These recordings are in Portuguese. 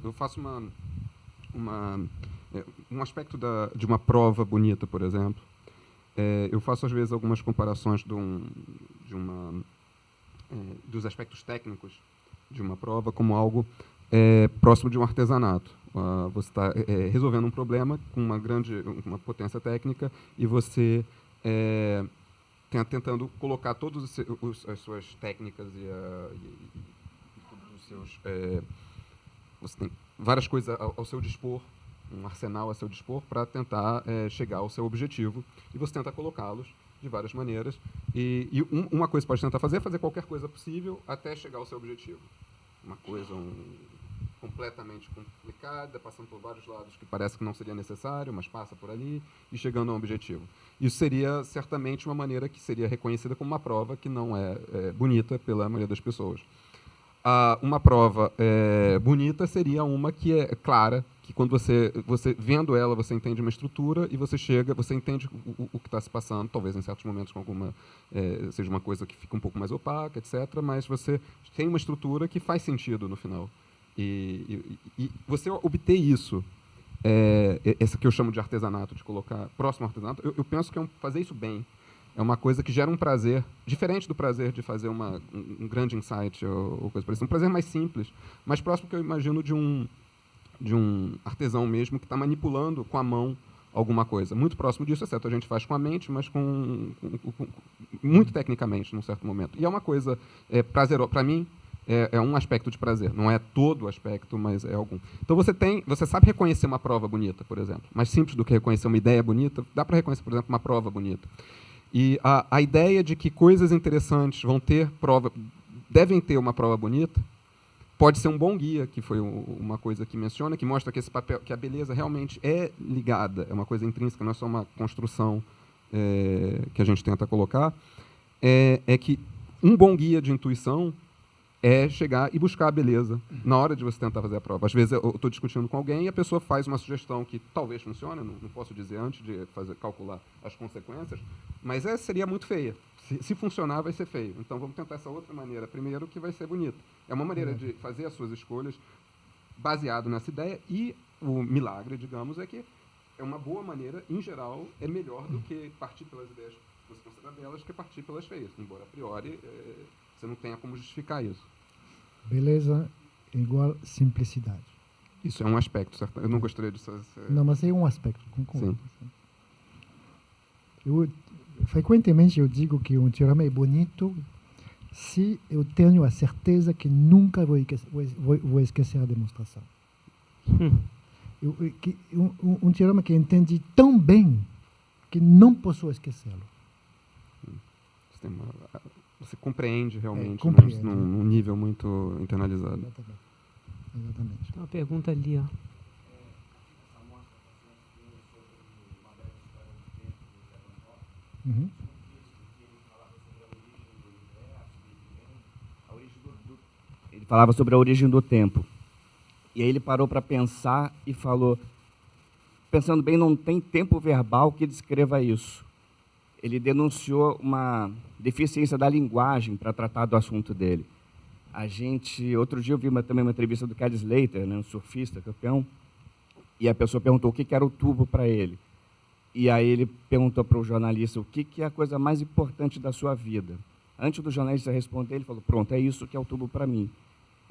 eu faço um aspecto de uma prova bonita, por exemplo. Eu faço, às vezes, algumas comparações dos aspectos técnicos de uma prova como algo próximo de um artesanato. Você está resolvendo um problema com uma potência técnica e você tentando colocar todas as suas técnicas e todos os seus... você tem várias coisas ao seu dispor, um arsenal a seu dispor para tentar chegar ao seu objetivo, e você tenta colocá-los de várias maneiras, e uma coisa que pode tentar fazer é fazer qualquer coisa possível até chegar ao seu objetivo. Uma coisa completamente complicada, passando por vários lados que parece que não seria necessário, mas passa por ali, e chegando a um objetivo. Isso seria certamente uma maneira que seria reconhecida como uma prova que não é bonita pela maioria das pessoas. Uma prova bonita seria uma que é clara, que quando você vendo ela, você entende uma estrutura e você entende o que está se passando, talvez em certos momentos com seja uma coisa que fica um pouco mais opaca, etc., mas você tem uma estrutura que faz sentido no final. E você obter isso, essa que eu chamo de artesanato, de colocar próximo ao artesanato, eu penso que fazer isso bem é uma coisa que gera um prazer, diferente do prazer de fazer um grande insight ou coisa parecida. Um prazer mais simples, mais próximo que eu imagino de um artesão mesmo que está manipulando com a mão alguma coisa. Muito próximo disso, exceto a gente faz com a mente, mas muito tecnicamente, num certo momento. E é uma coisa prazerosa. Para mim, é um aspecto de prazer. Não é todo o aspecto, mas é algum. Então, você sabe reconhecer uma prova bonita, por exemplo. Mais simples do que reconhecer uma ideia bonita, dá para reconhecer, por exemplo, uma prova bonita. E a ideia de que coisas interessantes devem ter uma prova bonita, pode ser um bom guia, que foi uma coisa que menciona, que mostra que que a beleza realmente é ligada, é uma coisa intrínseca, não é só uma construção que a gente tenta colocar, é que um bom guia de intuição é chegar e buscar a beleza na hora de você tentar fazer a prova. Às vezes eu estou discutindo com alguém e a pessoa faz uma sugestão que talvez funcione, não posso dizer antes de calcular as consequências, mas seria muito feia. Se funcionar, vai ser feio. Então, vamos tentar essa outra maneira primeiro, que vai ser bonita. É uma maneira de fazer as suas escolhas baseado nessa ideia, e o milagre, digamos, é que é uma boa maneira, em geral, é melhor do que partir pelas ideias que você considera belas, que partir pelas feias, embora, a priori, você não tenha como justificar isso. Beleza é igual simplicidade. Isso é um aspecto, certo? Eu não gostaria disso. Não, mas é um aspecto, concordo. Sim. Frequentemente eu digo que um teorema é bonito se eu tenho a certeza que nunca vou esquecer a demonstração. Um teorema que entendi tão bem que não posso esquecê-lo. Você compreende realmente compreende. Num nível muito internalizado. Exatamente. Tem uma pergunta ali, ó. Uhum. Ele falava sobre a origem do tempo. E aí ele parou para pensar e falou, pensando bem, não tem tempo verbal que descreva isso. Ele denunciou uma deficiência da linguagem para tratar do assunto dele. Outro dia eu vi também uma entrevista do Kelly Slater, né, um surfista campeão, e a pessoa perguntou o que era o tubo para ele. E aí ele perguntou para o jornalista o que é a coisa mais importante da sua vida. Antes do jornalista responder, ele falou, pronto, é isso que é o tubo para mim.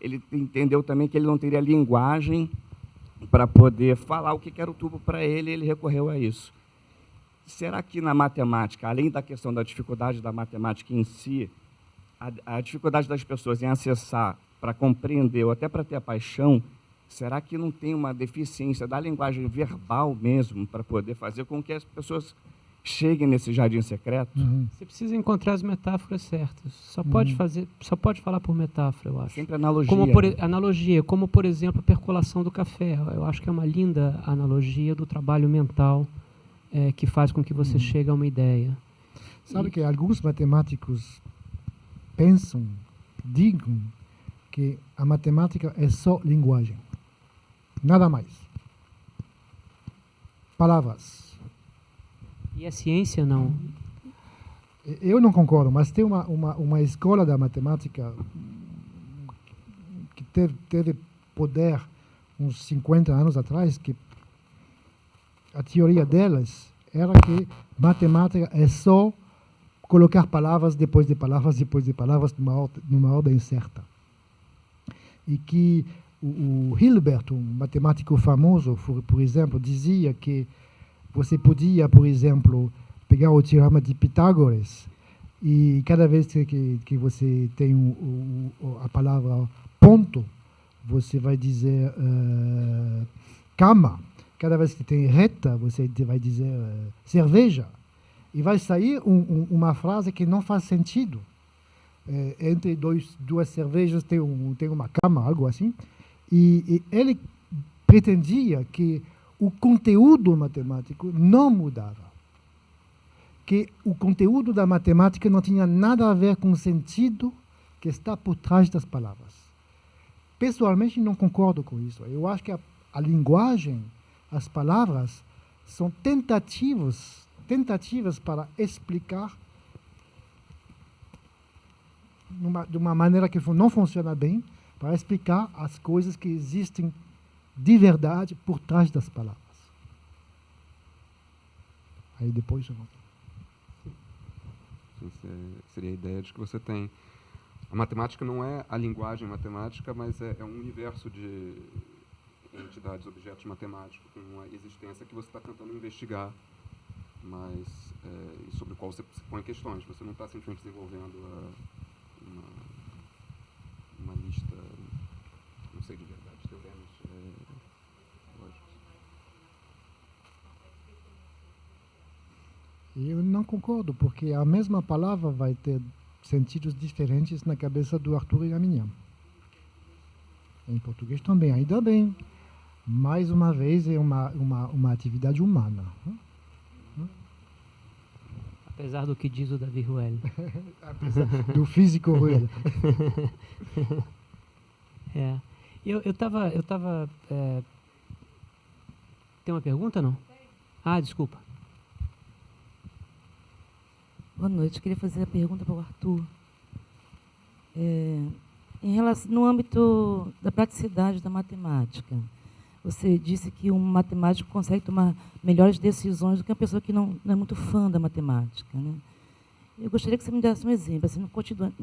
Ele entendeu também que ele não teria linguagem para poder falar o que era o tubo para ele, e ele recorreu a isso. Será que na matemática, além da questão da dificuldade da matemática em si, a dificuldade das pessoas em acessar para compreender ou até para ter a paixão, será que não tem uma deficiência da linguagem verbal mesmo para poder fazer com que as pessoas cheguem nesse jardim secreto? Uhum. Você precisa encontrar as metáforas certas. Só pode falar por metáfora, eu acho. Sempre analogia. Analogia, como por exemplo a percolação do café. Eu acho que é uma linda analogia do trabalho mental que faz com que você chegue a uma ideia. Sabe que alguns matemáticos digam que a matemática é só linguagem. Nada mais. Palavras. E a ciência não. Eu não concordo, mas tem uma escola da matemática que teve poder uns 50 anos atrás, que a teoria delas era que matemática é só colocar palavras depois de palavras, depois de palavras, numa ordem certa. E que o Hilbert, um matemático famoso, por exemplo, dizia que você podia, por exemplo, pegar o teorema de Pitágoras e cada vez que você tem a palavra ponto, você vai dizer cama. Cada vez que tem reta, você vai dizer cerveja. E vai sair uma frase que não faz sentido. Entre duas cervejas tem uma cama, algo assim. E ele pretendia que o conteúdo matemático não mudava. Que o conteúdo da matemática não tinha nada a ver com o sentido que está por trás das palavras. Pessoalmente, não concordo com isso. Eu acho que a linguagem, as palavras, são tentativas para explicar de uma maneira que não funciona bem, para explicar as coisas que existem de verdade por trás das palavras. Aí depois eu vou... Seria a ideia de que você tem... A matemática não é a linguagem matemática, mas é um universo de entidades, objetos matemáticos, com uma existência que você está tentando investigar, mas e sobre o qual você põe questões. Você não está simplesmente desenvolvendo uma lista, não sei de verdade, teoremas lógicos. Eu não concordo, porque a mesma palavra vai ter sentidos diferentes na cabeça do Arthur e a minha. Em português também, ainda bem. Mais uma vez, é uma atividade humana. Apesar do que diz o Davi Ruel. Apesar do físico Ruel. Eu tava tem uma pergunta, não? Ah, desculpa. Boa noite. Eu queria fazer a pergunta para o Arthur. Em relação, no âmbito da praticidade da matemática, você disse que um matemático consegue tomar melhores decisões do que uma pessoa que não é muito fã da matemática, né? Eu gostaria que você me desse um exemplo, assim, no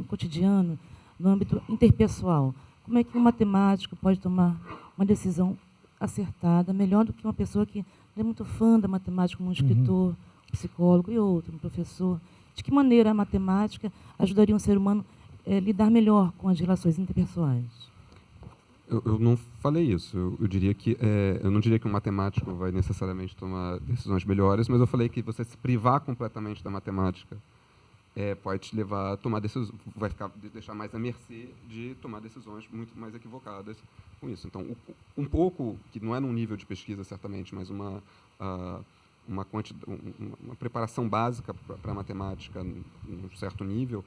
cotidiano, no âmbito interpessoal. Como é que um matemático pode tomar uma decisão acertada, melhor do que uma pessoa que não é muito fã da matemática, como um escritor, um psicólogo e outro, um professor? De que maneira a matemática ajudaria um ser humano a lidar melhor com as relações interpessoais? Eu não falei isso. Eu diria que eu não diria que um matemático vai necessariamente tomar decisões melhores, mas eu falei que você se privar completamente da matemática pode te levar a tomar decisões, vai deixar mais à mercê de tomar decisões muito mais equivocadas com isso. Então, um pouco, que não é num nível de pesquisa certamente, mas uma preparação básica para a matemática num certo nível,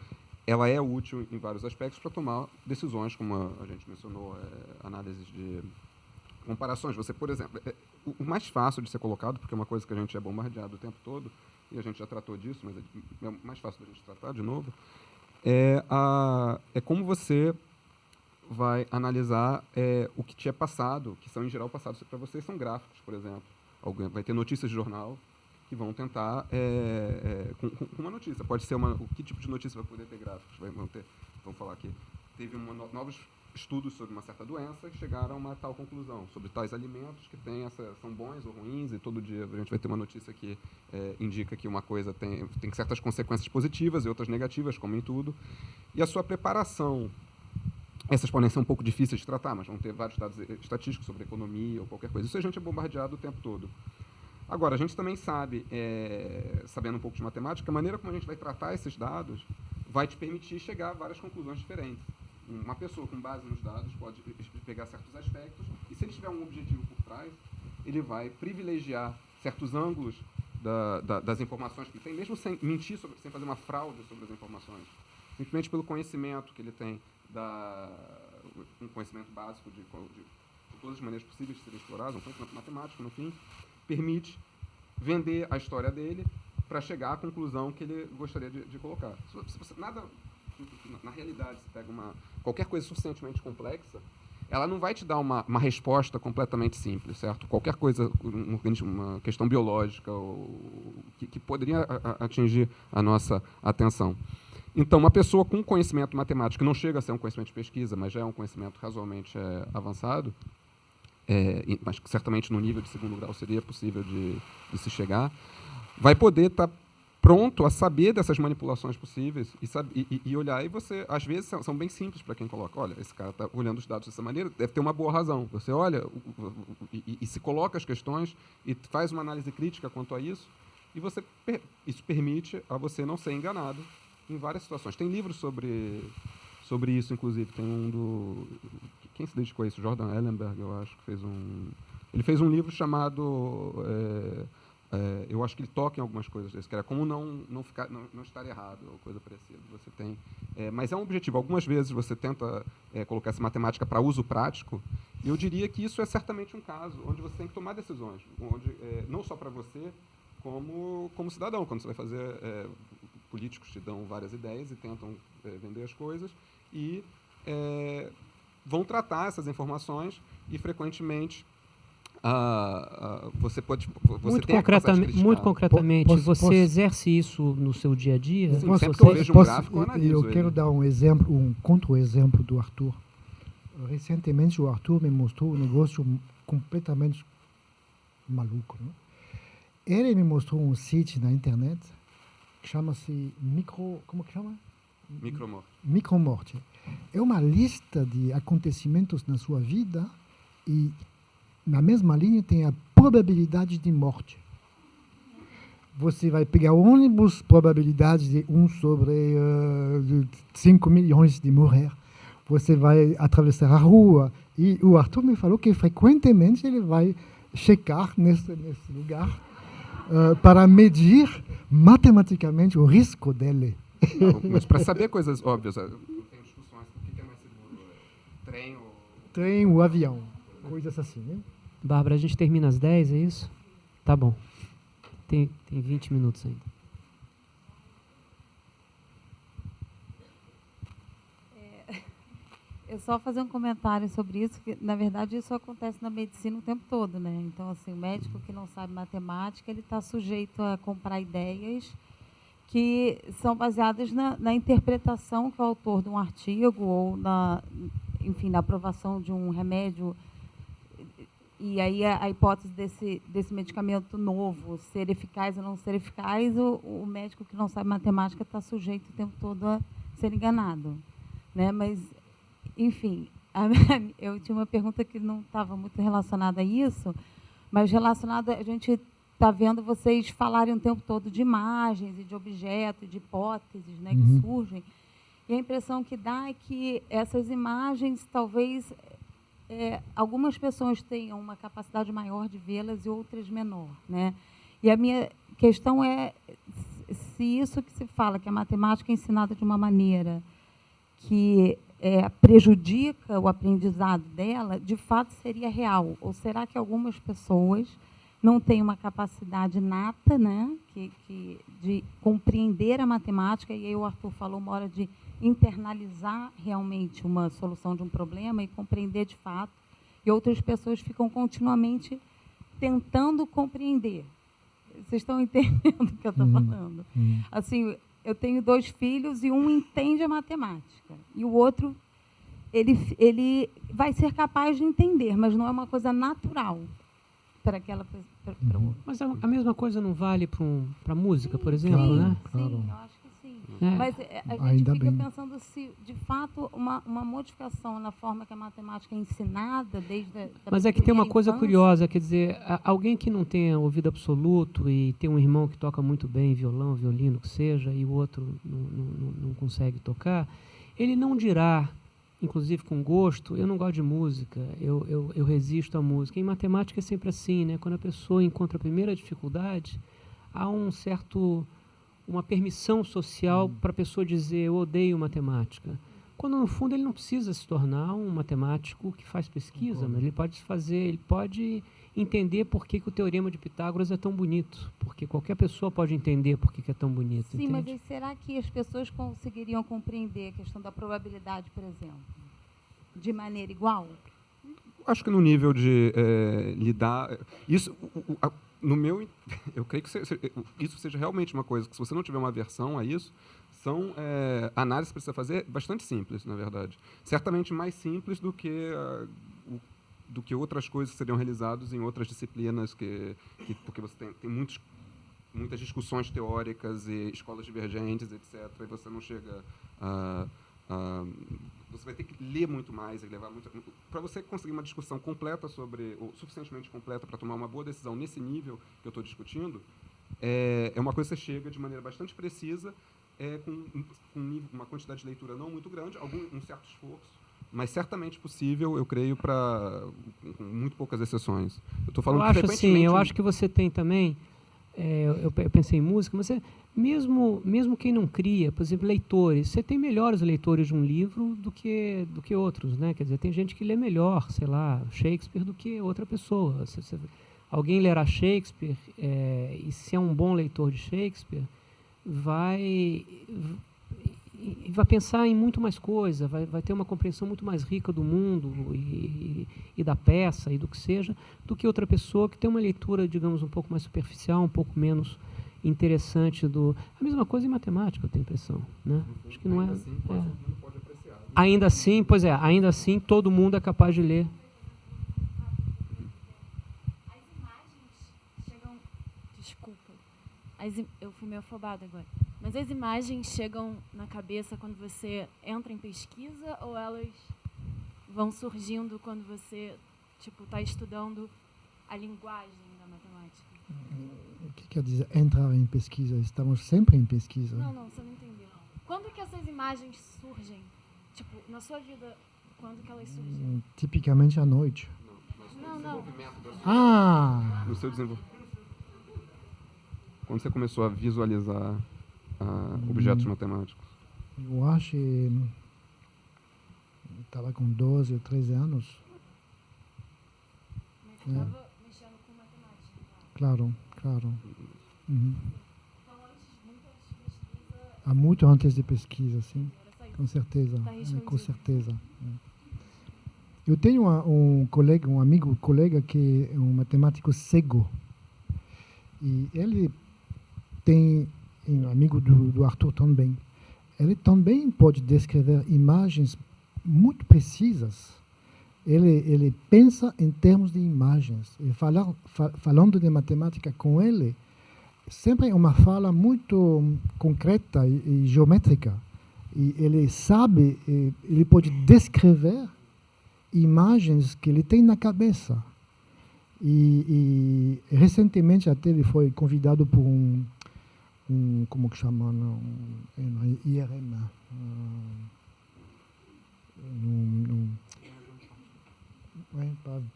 ela é útil em vários aspectos para tomar decisões, como a gente mencionou, análises de comparações. Você, por exemplo, o mais fácil de ser colocado, porque é uma coisa que a gente é bombardeado o tempo todo, e a gente já tratou disso, mas é mais fácil da gente tratar de novo, é como você vai analisar o que te é passado, que são, em geral, passados para você, são gráficos, por exemplo. Vai ter notícias de jornal que vão tentar com uma notícia. Pode ser que tipo de notícia vai poder ter gráficos? Vão falar que teve novos estudos sobre uma certa doença que chegaram a uma tal conclusão sobre tais alimentos que são bons ou ruins, e todo dia a gente vai ter uma notícia que indica que uma coisa tem certas consequências positivas e outras negativas, como em tudo. E a sua preparação, essas podem ser um pouco difíceis de tratar, mas vão ter vários dados estatísticos sobre economia ou qualquer coisa. Isso a gente é bombardeado o tempo todo. Agora, a gente também sabe, sabendo um pouco de matemática, a maneira como a gente vai tratar esses dados vai te permitir chegar a várias conclusões diferentes. Uma pessoa com base nos dados pode pegar certos aspectos e, se ele tiver um objetivo por trás, ele vai privilegiar certos ângulos das informações que ele tem, mesmo sem mentir, sem fazer uma fraude sobre as informações. Simplesmente pelo conhecimento que ele tem, um conhecimento básico de todas as maneiras possíveis de serem exploradas, um conhecimento matemático, no fim, permite vender a história dele para chegar à conclusão que ele gostaria de colocar. Se você, na realidade, você pega qualquer coisa suficientemente complexa, ela não vai te dar uma resposta completamente simples, certo? Qualquer coisa, uma questão biológica que poderia atingir a nossa atenção. Então, uma pessoa com conhecimento matemático, que não chega a ser um conhecimento de pesquisa, mas já é um conhecimento razoavelmente avançado, mas que certamente no nível de segundo grau seria possível de se chegar, vai poder estar pronto a saber dessas manipulações possíveis e olhar. E você, às vezes, são bem simples para quem coloca. Olha, esse cara está olhando os dados dessa maneira, deve ter uma boa razão. Você olha e se coloca as questões e faz uma análise crítica quanto a isso, e isso permite a você não ser enganado em várias situações. Tem livros sobre isso, inclusive. Tem um do... Quem se dedicou a isso? Jordan Ellenberg, eu acho, que fez um... Ele fez um livro chamado... eu acho que ele toca em algumas coisas desse, que era como não estar errado, ou coisa parecida. Você tem, mas é um objetivo. Algumas vezes você tenta colocar essa matemática para uso prático, e eu diria que isso é certamente um caso onde você tem que tomar decisões, onde, não só para você, como cidadão. Quando você vai fazer... políticos te dão várias ideias e tentam vender as coisas, e vão tratar essas informações, e frequentemente você pode... Muito concretamente, você exerce isso no seu dia a dia? Sim, sempre que eu vejo um gráfico, eu analiso eu quero dar um exemplo, um contra-exemplo do Arthur. Recentemente, o Arthur me mostrou um negócio completamente maluco. Né? Ele me mostrou um site na internet que chama-se como que chama? Micromorte. É uma lista de acontecimentos na sua vida e na mesma linha tem a probabilidade de morte. Você vai pegar o ônibus, probabilidade de 1 sobre 5 milhões de morrer. Você vai atravessar a rua. E o Arthur me falou que frequentemente ele vai checar nesse lugar para medir matematicamente o risco dele. Não, mas para saber coisas óbvias, tem discussões do que é mais seguro, trem ou avião, coisas assim, né? Bárbara, a gente termina às 10, é isso? Tá bom. Tem 20 minutos ainda. Eu só fazer um comentário sobre isso, que na verdade isso acontece na medicina o tempo todo, né? Então, assim, o médico que não sabe matemática, ele está sujeito a comprar ideias que são baseadas na interpretação que o autor de um artigo ou na aprovação de um remédio. E aí a hipótese desse medicamento novo ser eficaz ou não ser eficaz, o médico que não sabe matemática está sujeito o tempo todo a ser enganado, né? Mas, enfim, eu tinha uma pergunta que não estava muito relacionada a isso, mas relacionada, a gente está vendo vocês falarem o tempo todo de imagens e de objetos, de hipóteses, né, que surgem, e a impressão que dá é que essas imagens talvez... algumas pessoas tenham uma capacidade maior de vê-las e outras menor, né? E a minha questão é se isso que se fala, que a matemática é ensinada de uma maneira que prejudica o aprendizado dela, de fato seria real, ou será que algumas pessoas não têm uma capacidade nata, né, de compreender a matemática, e aí o Arthur falou uma hora de internalizar realmente uma solução de um problema e compreender de fato, e outras pessoas ficam continuamente tentando compreender. Vocês estão entendendo o que eu estou falando? Assim, eu tenho 2 filhos e um entende a matemática, e o outro ele vai ser capaz de entender, mas não é uma coisa natural para aquela para outra. Mas a mesma coisa não vale para música, por exemplo, sim, né? Sim, eu acho que sim. Mas a gente Ainda fica bem. pensando se, de fato, uma modificação na forma que a matemática é ensinada desde a Mas é que tem uma coisa infância. curiosa, quer dizer, alguém que não tenha ouvido absoluto e tem um irmão que toca muito bem violão, violino, que seja, e o outro não consegue tocar, ele não dirá, inclusive com gosto, eu não gosto de música, eu resisto à música. Em matemática é sempre assim, né? Quando a pessoa encontra a primeira dificuldade, há uma permissão social para a pessoa dizer eu odeio matemática. Quando no fundo ele não precisa se tornar um matemático que faz pesquisa, mas ele pode entender por que o teorema de Pitágoras é tão bonito, porque qualquer pessoa pode entender por que é tão bonito. Sim, entende? mas aí será que as pessoas conseguiriam compreender a questão da probabilidade, por exemplo, de maneira igual? Acho que no nível de lidar... Isso, no meu... Eu creio que isso seja realmente uma coisa que, se você não tiver uma aversão a isso, são análises que precisa fazer bastante simples, na verdade. Certamente mais simples do que outras coisas que seriam realizadas em outras disciplinas, porque você tem muitas discussões teóricas e escolas divergentes, etc., e você não chega você vai ter que ler muito mais e levar muito... Para você conseguir uma discussão completa ou suficientemente completa para tomar uma boa decisão nesse nível que eu estou discutindo, é uma coisa que você chega de maneira bastante precisa, com uma quantidade de leitura não muito grande, um certo esforço, mas certamente possível, eu creio, com muito poucas exceções. Eu estou falando eu acho que você tem também... eu pensei em música, mas mesmo quem não cria, por exemplo, leitores, você tem melhores leitores de um livro do que outros, né? Quer dizer, tem gente que lê melhor, sei lá, Shakespeare do que outra pessoa. Alguém lerá Shakespeare, e se é um bom leitor de Shakespeare, vai pensar em muito mais coisa, vai ter uma compreensão muito mais rica do mundo e da peça e do que seja, do que outra pessoa que tem uma leitura, digamos, um pouco mais superficial, um pouco menos interessante A mesma coisa em matemática, eu tenho a impressão, né? Acho que não Ainda assim, todo mundo é capaz de ler. As imagens chegam... Desculpa. Eu fui meio afobada agora. Mas as imagens chegam na cabeça quando você entra em pesquisa, ou elas vão surgindo quando você está estudando a linguagem da matemática? O que quer dizer entrar em pesquisa? Estamos sempre em pesquisa. Não, você não entendeu. Quando que essas imagens surgem? Na sua vida, quando que elas surgem? Tipicamente à noite. Não. No seu desenvolvimento. Quando você começou a visualizar objetos matemáticos? Eu acho que estava com 12 ou 13 anos. Mas estava mexendo com matemática. Claro. Uhum. Então, muito antes de pesquisa... Há muito antes de pesquisa, sim. Com certeza. Tá Com certeza. Eu tenho um amigo colega que é um matemático cego. E ele tem um amigo do Arthur também. Ele também pode descrever imagens muito precisas. Ele pensa em termos de imagens. E falando de matemática com ele, sempre é uma fala muito concreta e geométrica. E ele sabe, ele pode descrever imagens que ele tem na cabeça. E recentemente até ele foi convidado por como que chama, IRM,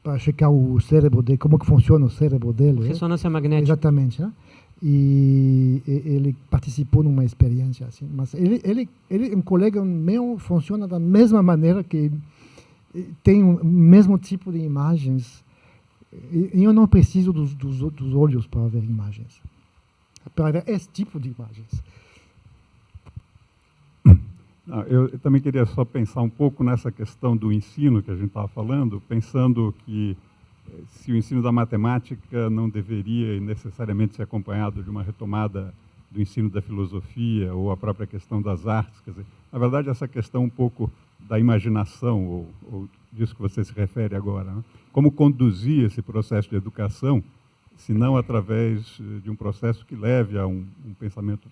para checar o cérebro dele, como que funciona o cérebro dele. Ressonância magnética. Exatamente, né? E ele participou numa experiência assim. Mas ele um colega meu, funciona da mesma maneira, que tem o mesmo tipo de imagens. E eu não preciso dos olhos para ver imagens, para ver esse tipo de imagens. Eu também queria só pensar um pouco nessa questão do ensino que a gente estava falando, pensando que se o ensino da matemática não deveria necessariamente ser acompanhado de uma retomada do ensino da filosofia ou a própria questão das artes. Quer dizer, na verdade, essa questão um pouco da imaginação, ou disso que você se refere agora, né? Como conduzir esse processo de educação, se não através de um processo que leve a um pensamento,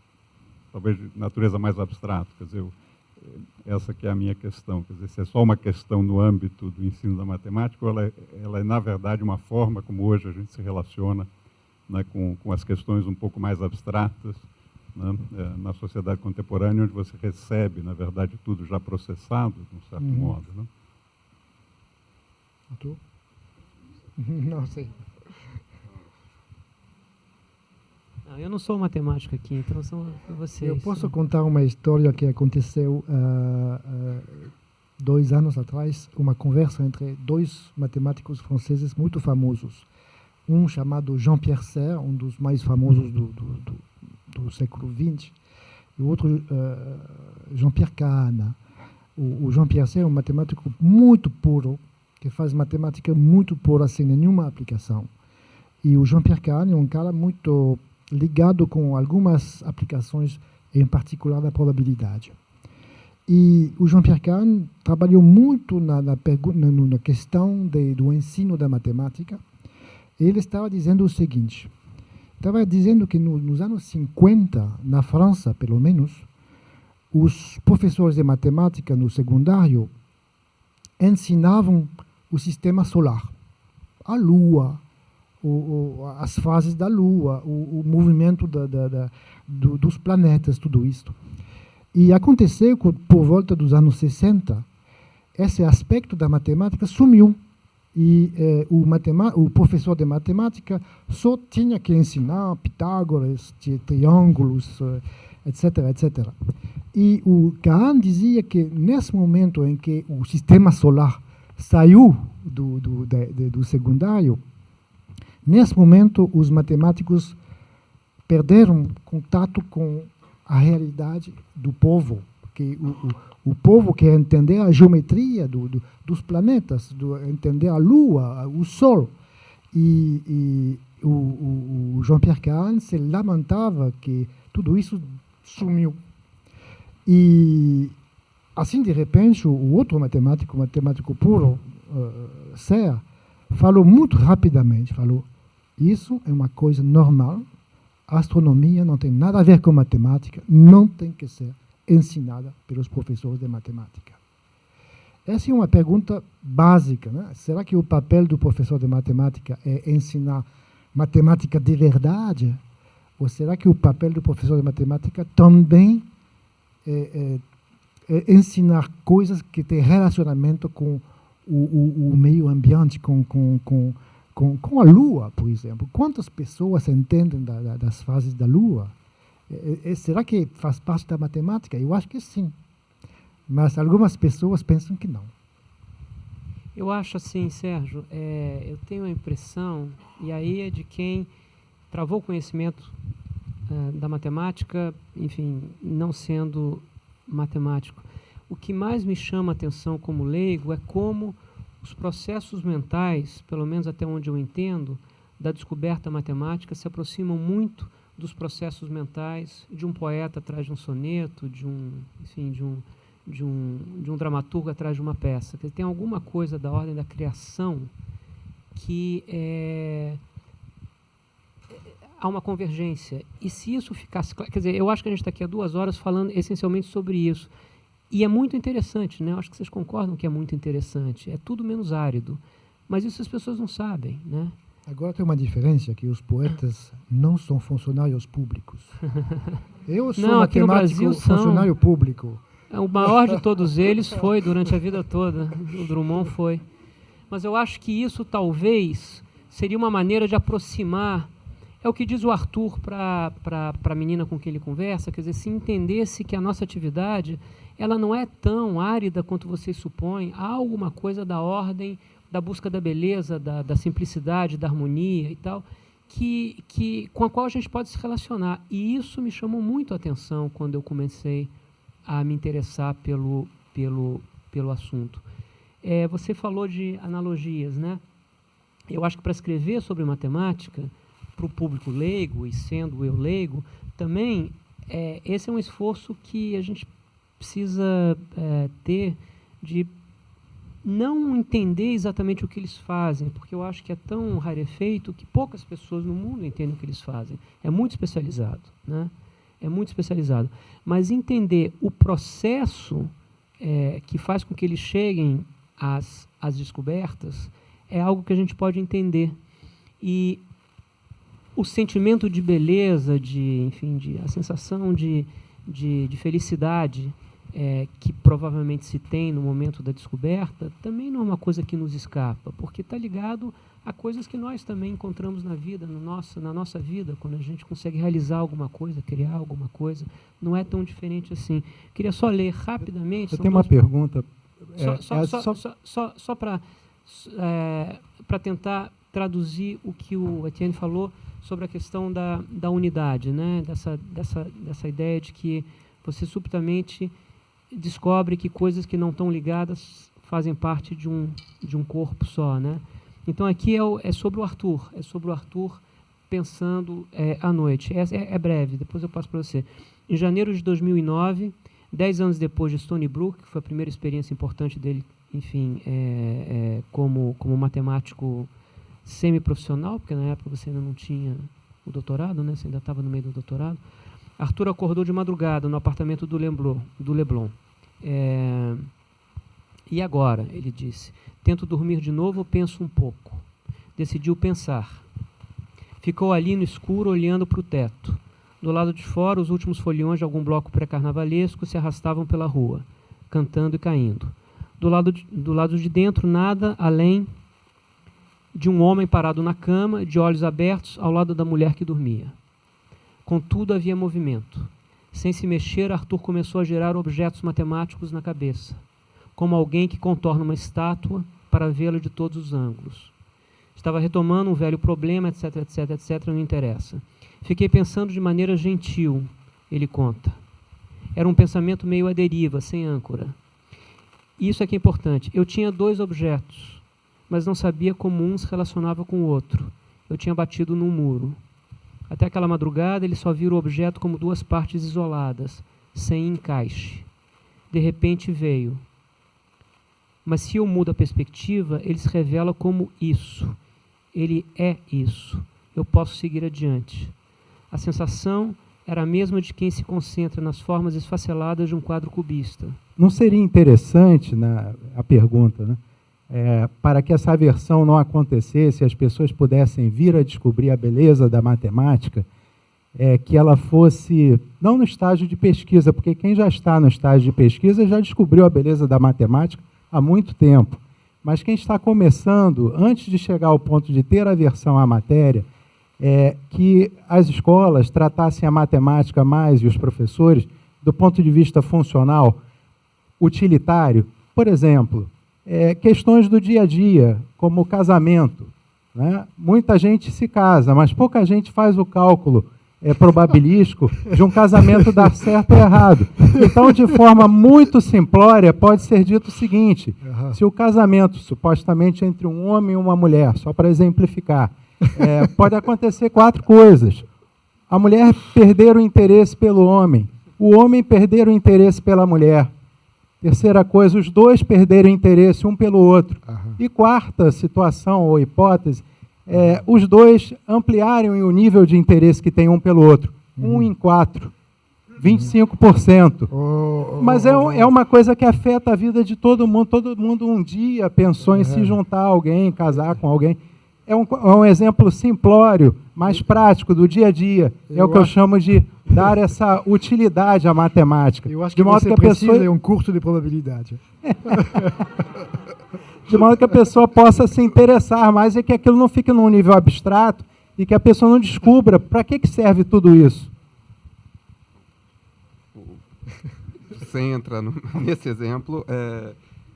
talvez, de natureza mais abstrata. Quer dizer, essa que é a minha questão. Quer dizer, se é só uma questão no âmbito do ensino da matemática, ou ela é, na verdade, uma forma como hoje a gente se relaciona, né, com as questões um pouco mais abstratas, né, na sociedade contemporânea, onde você recebe, na verdade, tudo já processado, de um certo modo. Né? Tu? Não sei. Eu não sou matemático aqui, então são vocês. Eu posso contar uma história que aconteceu 2 anos atrás, uma conversa entre 2 matemáticos franceses muito famosos. Um chamado Jean-Pierre Serre, um dos mais famosos do século XX, e o outro, Jean-Pierre Kahana. O Jean-Pierre Serre é um matemático muito puro, que faz matemática muito pura, sem nenhuma aplicação. E o Jean-Pierre Kahn é um cara muito ligado com algumas aplicações, em particular da probabilidade. E o Jean-Pierre Kahn trabalhou muito na questão do ensino da matemática. Ele estava dizendo o seguinte, estava dizendo que nos anos 50, na França, pelo menos, os professores de matemática no secundário ensinavam o sistema solar, a Lua, as fases da Lua, o movimento dos planetas, tudo isso. E aconteceu que, por volta dos anos 60, esse aspecto da matemática sumiu. E o professor de matemática só tinha que ensinar Pitágoras, triângulos, etc., etc. E o Kahn dizia que, nesse momento em que o sistema solar saiu do secundário, nesse momento os matemáticos perderam contato com a realidade do povo, porque o povo quer entender a geometria dos planetas, entender a Lua, o Sol. E o Jean-Pierre Kahn se lamentava que tudo isso sumiu. E, assim, de repente, o outro matemático puro, Serre, falou muito rapidamente, falou, isso é uma coisa normal, a astronomia não tem nada a ver com matemática, não tem que ser ensinada pelos professores de matemática. Essa é uma pergunta básica, né? Será que o papel do professor de matemática é ensinar matemática de verdade? Ou será que o papel do professor de matemática também é ensinar coisas que têm relacionamento com o meio ambiente, com a Lua, por exemplo? Quantas pessoas entendem das fases da Lua? Será que faz parte da matemática? Eu acho que sim. Mas algumas pessoas pensam que não. Eu acho assim, Sérgio, eu tenho a impressão, e aí é de quem travou o conhecimento da matemática, enfim, não sendo matemático. O que mais me chama a atenção como leigo é como os processos mentais, pelo menos até onde eu entendo, da descoberta matemática se aproximam muito dos processos mentais de um poeta atrás de um soneto, de um dramaturgo atrás de uma peça. Tem alguma coisa da ordem da criação que há uma convergência. E se isso ficasse claro, quer dizer, eu acho que a gente está aqui há 2 horas falando essencialmente sobre isso. E é muito interessante, né? Eu acho que vocês concordam que é muito interessante. É tudo menos árido. Mas isso as pessoas não sabem, né? Agora tem uma diferença, que os poetas não são funcionários públicos. Eu sou matemático, funcionário público. O maior de todos eles foi durante a vida toda. O Drummond foi. Mas eu acho que isso talvez seria uma maneira de aproximar. É o que diz o Arthur para a menina com quem ele conversa, quer dizer, se entendesse que a nossa atividade ela não é tão árida quanto vocês supõem, há alguma coisa da ordem da busca da beleza, da simplicidade, da harmonia e tal, com a qual a gente pode se relacionar. E isso me chamou muito a atenção quando eu comecei a me interessar pelo assunto. Você falou de analogias, né? Eu acho que para escrever sobre matemática, para o público leigo, e sendo eu leigo, também esse é um esforço que a gente precisa ter de não entender exatamente o que eles fazem, porque eu acho que é tão rarefeito que poucas pessoas no mundo entendem o que eles fazem. É muito especializado, né? É muito especializado. Mas entender o processo que faz com que eles cheguem às descobertas é algo que a gente pode entender. E o sentimento de beleza, a sensação de felicidade que provavelmente se tem no momento da descoberta, também não é uma coisa que nos escapa, porque está ligado a coisas que nós também encontramos na vida, na nossa vida, quando a gente consegue realizar alguma coisa, criar alguma coisa, não é tão diferente assim. Queria só ler rapidamente... Eu tenho uma pergunta... Só para tentar traduzir o que o Etienne falou sobre a questão da unidade, né? dessa ideia de que você subitamente descobre que coisas que não estão ligadas fazem parte de um corpo só, né? Então aqui é sobre o Arthur pensando à noite. É breve, depois eu passo para você. Em janeiro de 2009, 10 anos depois de Stony Brook, que foi a primeira experiência importante dele, enfim, como matemático semiprofissional, porque na época você ainda não tinha o doutorado, né? Você ainda estava no meio do doutorado. Arthur acordou de madrugada no apartamento do Leblon. E agora, ele disse, tento dormir de novo, penso um pouco. Decidiu pensar. Ficou ali no escuro, olhando para o teto. Do lado de fora, os últimos foliões de algum bloco pré-carnavalesco se arrastavam pela rua, cantando e caindo. Do lado de dentro, nada além de um homem parado na cama, de olhos abertos, ao lado da mulher que dormia. Contudo, havia movimento. Sem se mexer, Arthur começou a gerar objetos matemáticos na cabeça, como alguém que contorna uma estátua para vê-la de todos os ângulos. Estava retomando um velho problema, etc, etc, etc, não interessa. Fiquei pensando de maneira gentil, ele conta. Era um pensamento meio à deriva, sem âncora. Isso é que é importante. Eu tinha 2 objetos, mas não sabia como um se relacionava com o outro. Eu tinha batido num muro. Até aquela madrugada, ele só vira o objeto como 2 partes isoladas, sem encaixe. De repente veio. Mas se eu mudo a perspectiva, ele se revela como isso. Ele é isso. Eu posso seguir adiante. A sensação era a mesma de quem se concentra nas formas esfaceladas de um quadro cubista. Não seria interessante, a pergunta, né? Para que essa aversão não acontecesse, as pessoas pudessem vir a descobrir a beleza da matemática, que ela fosse, não no estágio de pesquisa, porque quem já está no estágio de pesquisa já descobriu a beleza da matemática há muito tempo. Mas quem está começando, antes de chegar ao ponto de ter aversão à matéria, que as escolas tratassem a matemática mais, e os professores, do ponto de vista funcional, utilitário. Por exemplo, questões do dia a dia, como o casamento, né? Muita gente se casa, mas pouca gente faz o cálculo probabilístico de um casamento dar certo ou errado. Então, de forma muito simplória, pode ser dito o seguinte: se o casamento, supostamente entre um homem e uma mulher, só para exemplificar, pode acontecer 4 coisas. A mulher perder o interesse pelo homem, o homem perder o interesse pela mulher. Terceira coisa, os 2 perderem o interesse um pelo outro. E quarta situação ou hipótese, os 2 ampliarem o nível de interesse que tem um pelo outro. 1 em 4, 25%. Mas é uma coisa que afeta a vida de todo mundo. Todo mundo um dia pensou em se juntar a alguém, casar com alguém. É um exemplo simplório, mais prático, do dia a dia. É o que eu chamo de dar essa utilidade à matemática. Eu acho que você precisa de um curso de probabilidade. De modo que a pessoa possa se interessar mais e que aquilo não fique num nível abstrato e que a pessoa não descubra para que serve tudo isso. Você entra nesse exemplo,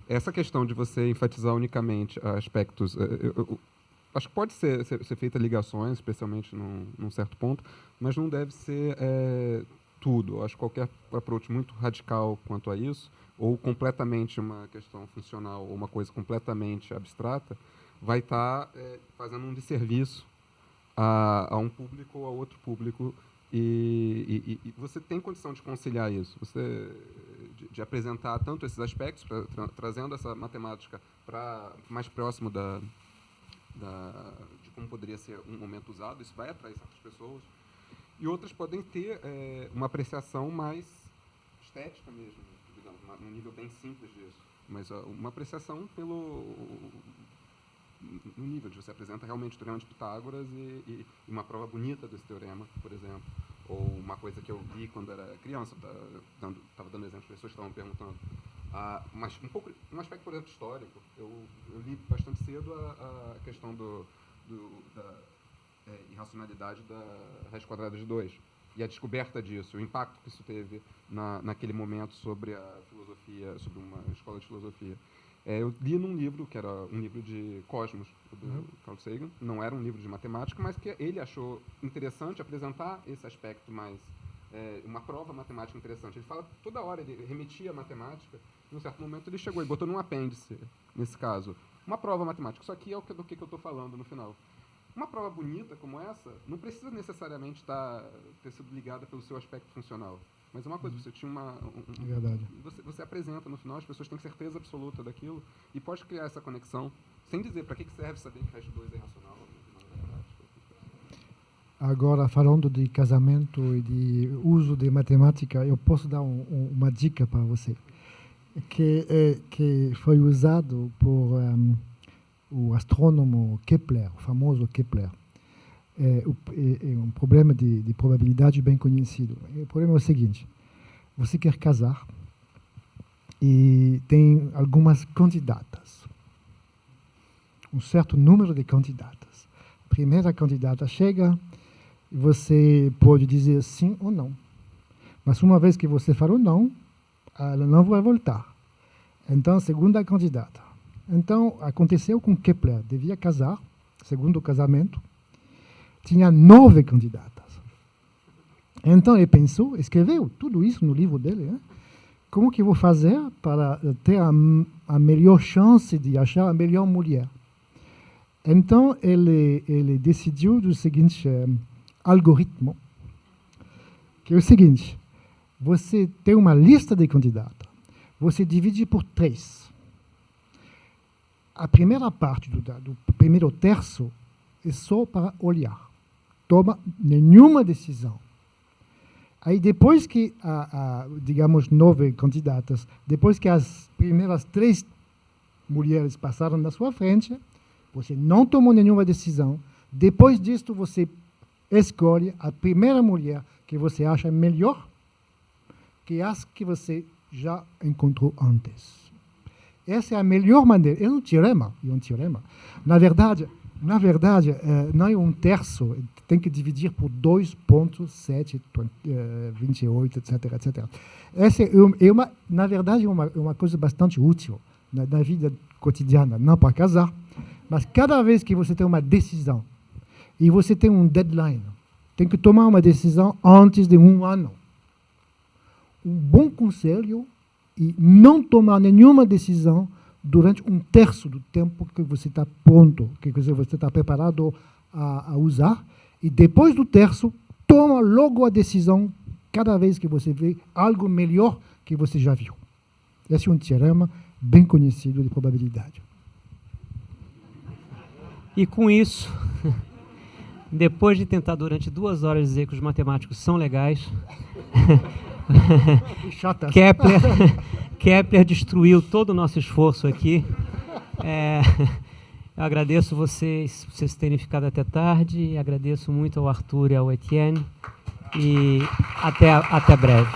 essa questão de você enfatizar unicamente aspectos... acho que pode ser feita ligações, especialmente num certo ponto, mas não deve ser tudo. Acho que qualquer approach muito radical quanto a isso, ou completamente uma questão funcional, ou uma coisa completamente abstrata, vai estar fazendo um desserviço a um público ou a outro público, e você tem condição de conciliar isso, de apresentar tanto esses aspectos, trazendo essa matemática para mais próximo de como poderia ser um momento usado, isso vai atrair certas pessoas, e outras podem ter uma apreciação mais estética mesmo, digamos, num nível bem simples disso, mas uma apreciação no nível de você apresenta realmente o teorema de Pitágoras e uma prova bonita desse teorema, por exemplo, ou uma coisa que eu li quando era criança, estava dando exemplo, pessoas estavam perguntando, mas um aspecto, por exemplo, histórico. Eu li bastante cedo a questão da irracionalidade da raiz quadrada de 2 e a descoberta disso, o impacto que isso teve naquele momento sobre a filosofia, sobre uma escola de filosofia. Eu li num livro, que era um livro de Cosmos, do Carl Sagan, não era um livro de matemática, mas que ele achou interessante apresentar esse aspecto mais, uma prova matemática interessante. Ele fala toda hora, ele remetia à matemática Em um certo momento ele chegou e botou num apêndice, nesse caso, uma prova matemática. Isso aqui é do que eu estou falando no final. Uma prova bonita como essa não precisa necessariamente ter sido ligada pelo seu aspecto funcional. Mas é uma coisa, você tinha Verdade. Você apresenta no final, as pessoas têm certeza absoluta daquilo e pode criar essa conexão, sem dizer para que serve saber que raiz de 2 é irracional. Agora, falando de casamento e de uso de matemática, eu posso dar uma dica para você, que foi usado por o astrônomo Kepler, o famoso Kepler. É um problema de probabilidade bem conhecido. O problema é o seguinte: você quer casar e tem algumas candidatas, um certo número de candidatas. A primeira candidata chega, você pode dizer sim ou não. Mas uma vez que você falou não, ela não vai voltar. Então, segunda candidata. Então, aconteceu com Kepler. Devia casar, segundo casamento. Tinha 9 candidatas. Então, ele pensou, escreveu tudo isso no livro dele. Né? Como que eu vou fazer para ter a melhor chance de achar a melhor mulher? Então, ele decidiu do seguinte algoritmo, que é o seguinte: você tem uma lista de candidatos, você divide por 3. A primeira parte do primeiro terço é só para olhar, toma nenhuma decisão. Aí depois que, digamos, 9 candidatas, depois que as primeiras 3 mulheres passaram na sua frente, você não tomou nenhuma decisão. Depois disso, você escolhe a primeira mulher que você acha melhor que as que você já encontrou antes. Essa é a melhor maneira. É um teorema. Na verdade, não é um terço. Tem que dividir por 2,7, 28, etc, etc. Essa na verdade, uma coisa bastante útil na vida cotidiana, não para casar, mas cada vez que você tem uma decisão e você tem um deadline, tem que tomar uma decisão antes de 1 ano. Um bom conselho é não tomar nenhuma decisão durante 1/3 do tempo que você está pronto, que você está preparado a usar, e depois do terço, toma logo a decisão cada vez que você vê algo melhor que você já viu. Esse é um teorema bem conhecido de probabilidade. E com isso, depois de tentar durante 2 horas dizer que os matemáticos são legais, Kepler destruiu todo o nosso esforço aqui. Eu agradeço vocês terem ficado até tarde, agradeço muito ao Arthur e ao Etienne, e até breve.